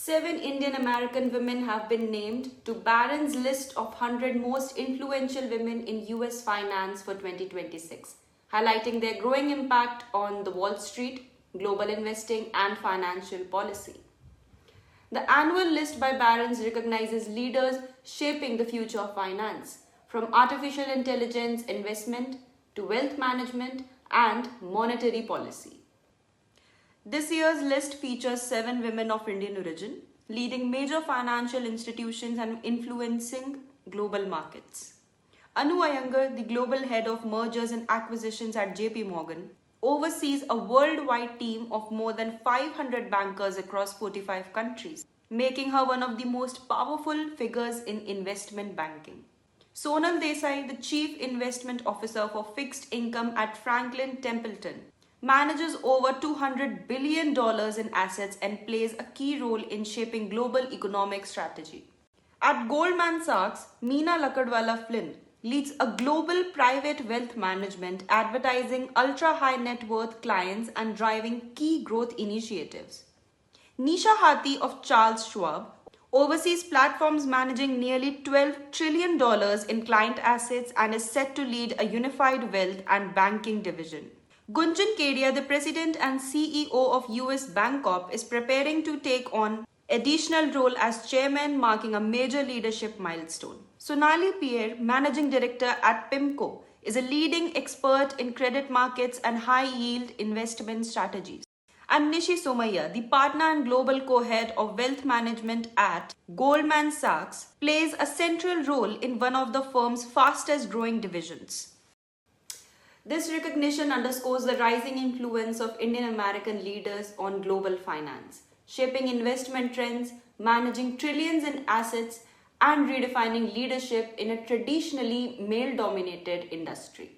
7 Indian American women have been named to Barron's list of 100 most influential women in US finance for 2026, highlighting their growing impact on the Wall Street, global investing, and financial policy. The annual list by Barron's recognizes leaders shaping the future of finance, from artificial intelligence investment to wealth management and monetary policy. This year's list features 7 women of Indian origin, leading major financial institutions and influencing global markets. Anu Iyengar, the global head of mergers and acquisitions at JP Morgan, oversees a worldwide team of more than 500 bankers across 45 countries, making her one of the most powerful figures in investment banking. Sonal Desai, the Chief Investment Officer for Fixed Income at Franklin Templeton, manages over $200 billion in assets and plays a key role in shaping global economic strategy. At Goldman Sachs, Meena Lakadwala Flynn leads a global private wealth management advertising ultra-high net worth clients and driving key growth initiatives. Nisha Hathi of Charles Schwab oversees platforms managing nearly $12 trillion in client assets and is set to lead a unified wealth and banking division. Gunjan Kedia, the president and CEO of US Bancorp, is preparing to take on additional role as chairman, marking a major leadership milestone. Sonali Pierre, managing director at PIMCO, is a leading expert in credit markets and high-yield investment strategies. And Nishi Somaiya, the partner and global co-head of wealth management at Goldman Sachs, plays a central role in one of the firm's fastest-growing divisions. This recognition underscores the rising influence of Indian American leaders on global finance, shaping investment trends, managing trillions in assets, and redefining leadership in a traditionally male-dominated industry.